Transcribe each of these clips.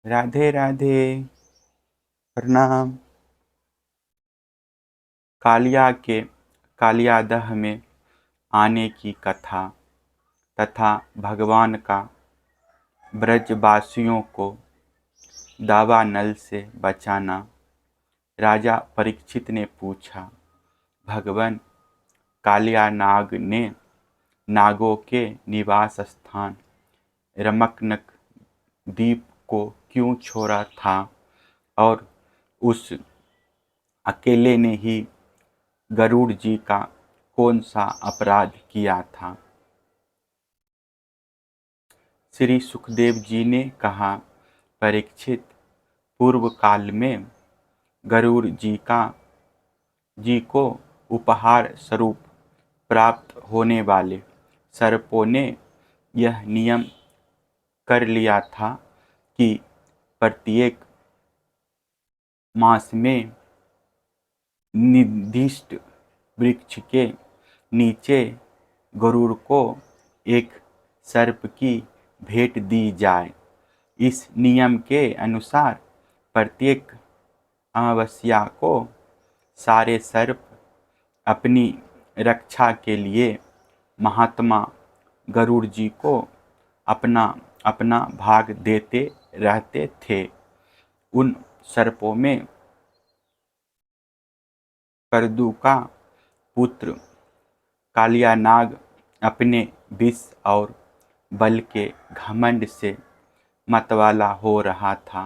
राधे राधे। प्रणाम। कालिया के कालियादह में आने की कथा तथा भगवान का ब्रजवासियों को दावानल से बचाना। राजा परीक्षित ने पूछा, भगवान, कालिया नाग ने नागों के निवास स्थान रमकनक द्वीप को क्यों छोड़ा था और उस अकेले ने ही गरुड़ जी का कौन सा अपराध किया था। श्री सुखदेव जी ने कहा, परीक्षित, पूर्व काल में गरुड़ जी को उपहार स्वरूप प्राप्त होने वाले सर्पों ने यह नियम कर लिया था कि प्रत्येक मास में निर्दिष्ट वृक्ष के नीचे गरुड़ को एक सर्प की भेंट दी जाए। इस नियम के अनुसार प्रत्येक अमावस्या को सारे सर्प अपनी रक्षा के लिए महात्मा गरुड़ जी को अपना अपना भाग देते रहते थे। उन सर्पों में करदू का पुत्र कालियानाग अपने विष और बल के घमंड से मतवाला हो रहा था।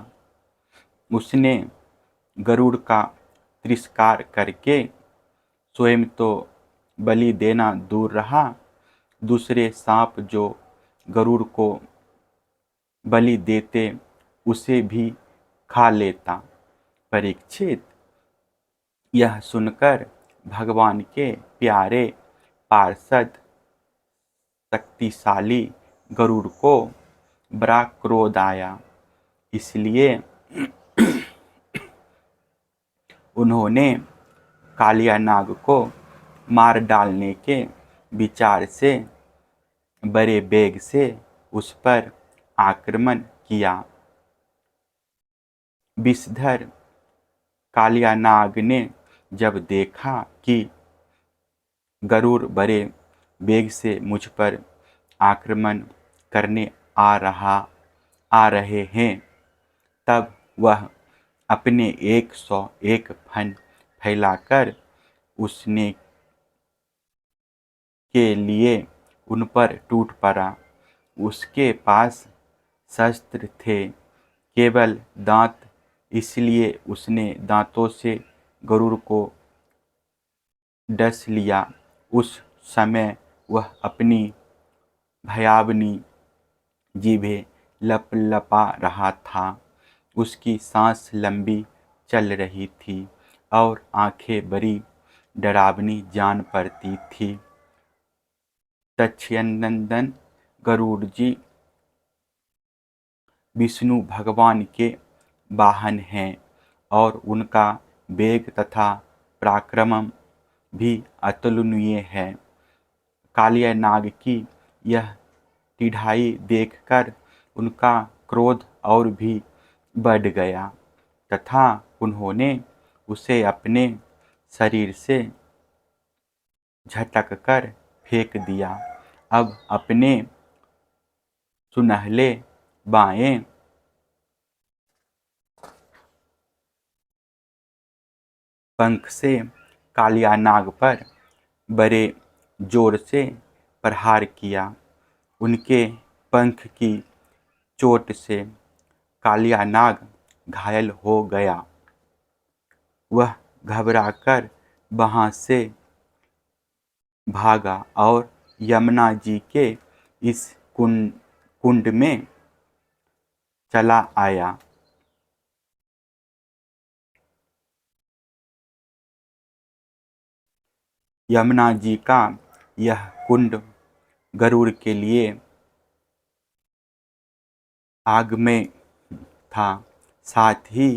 उसने गरुड़ का तिरस्कार करके स्वयं तो बलि देना दूर रहा, दूसरे सांप जो गरुड़ को बलि देते उसे भी खा लेता। परीक्षित, यह सुनकर भगवान के प्यारे पार्षद शक्तिशाली गरुड़ को बड़ा क्रोध आया। इसलिए उन्होंने कालियानाग को मार डालने के विचार से बड़े वेग से उस पर आक्रमण किया। विषधर कालियानाग ने जब देखा कि गरुड़ बड़े वेग से मुझ पर आक्रमण करने आ रहे हैं, तब वह अपने 101 फन फैलाकर उसने के लिए उन पर टूट पड़ा। उसके पास शस्त्र थे, केवल दांत, इसलिए उसने दांतों से गरुड़ को डस लिया। उस समय वह अपनी भयावनी जीभें लपलपा रहा था। उसकी सांस लंबी चल रही थी और आंखें बड़ी डरावनी जान पड़ती थी। तत्क्षयनंदन गरुड़ जी विष्णु भगवान के वाहन हैं और उनका वेग तथा पराक्रम भी अतुलनीय है। कालियानाग की यह ढिठाई देखकर उनका क्रोध और भी बढ़ गया तथा उन्होंने उसे अपने शरीर से झटक कर फेंक दिया। अब अपने सुनहले बाएं पंख से कालियानाग पर बड़े जोर से प्रहार किया। उनके पंख की चोट से कालियानाग घायल हो गया। वह घबराकर वहां से भागा और यमुना जी के इस कुंड में चला आया। यमुना जी का यह कुंड गरुड़ के लिए आग में था, साथ ही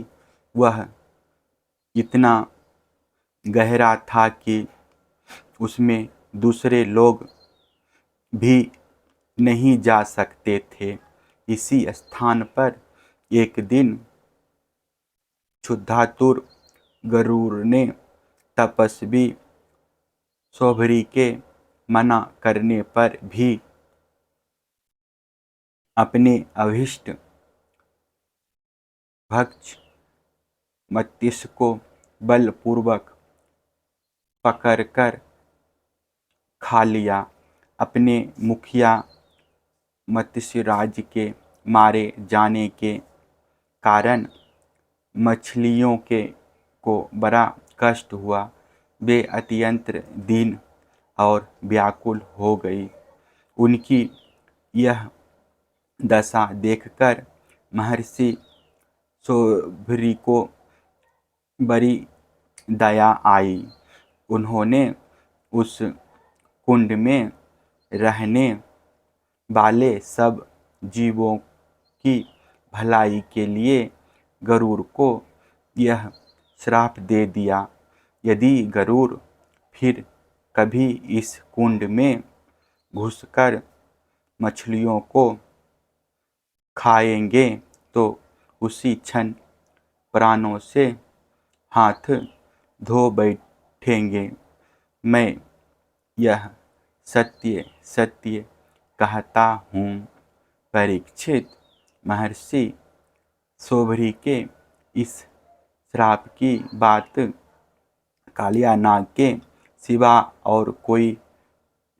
वह इतना गहरा था कि उसमें दूसरे लोग भी नहीं जा सकते थे। इसी स्थान पर एक दिन क्षुधातुर गरुड़ ने तपस्वी शौभरी के मना करने पर भी अपने अभिष्ट भक्ष मस्तिष्क को बलपूर्वक पकड़कर खा लिया। अपने मुखिया मत्स्यराज के मारे जाने के कारण मछलियों को बड़ा कष्ट हुआ। वे अत्यंत दीन और व्याकुल हो गई। उनकी यह दशा देखकर महर्षि शौभरी को बड़ी दया आई। उन्होंने उस कुंड में रहने वाले सब जीवों की भलाई के लिए गरुड़ को यह श्राप दे दिया, यदि गरुड़ फिर कभी इस कुंड में घुसकर मछलियों को खाएंगे तो उसी क्षण प्राणों से हाथ धो बैठेंगे। मैं यह सत्य सत्य कहता हूँ। परीक्षित, महर्षि शौभरी के इस श्राप की बात कालिया नाग के सिवा और कोई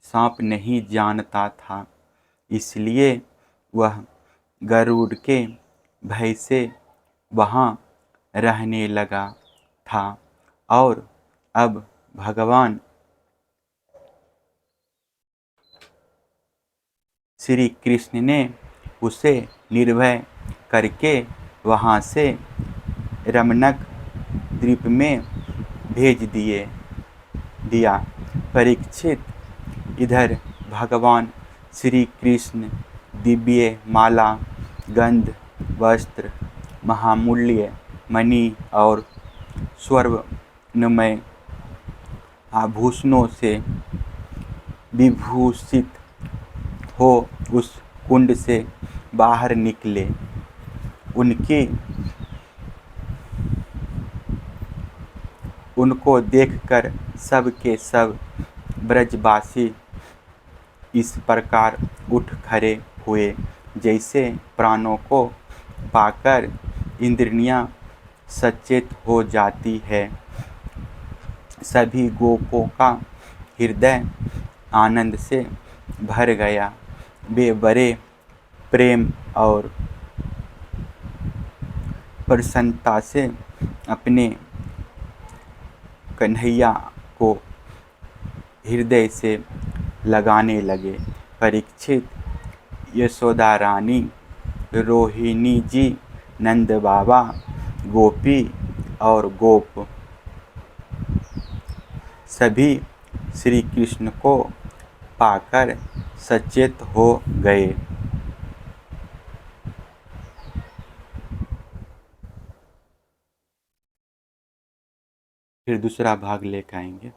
सांप नहीं जानता था, इसलिए वह गरुड़ के भय से वहाँ रहने लगा था। और अब भगवान श्री कृष्ण ने उसे निर्भय करके वहाँ से रमणक द्वीप में भेज दिया। परीक्षित, इधर भगवान श्री कृष्ण दिव्य माला, गंध, वस्त्र, महामूल्य मणि और स्वर्णमय आभूषणों से विभूषित हो उस कुंड से बाहर निकले। उनको देखकर सब के सब ब्रजवासी इस प्रकार उठ खड़े हुए जैसे प्राणों को पाकर इंद्रियां सचेत हो जाती है। सभी गोपों का हृदय आनंद से भर गया। वे बड़े प्रेम और प्रसन्नता से अपने कन्हैया को हृदय से लगाने लगे। परीक्षित, यशोदा रानी, रोहिणी जी, नंद बाबा, गोपी और गोप सभी श्री कृष्ण को पाकर सचेत हो गए। फिर दूसरा भाग लेकर आएंगे।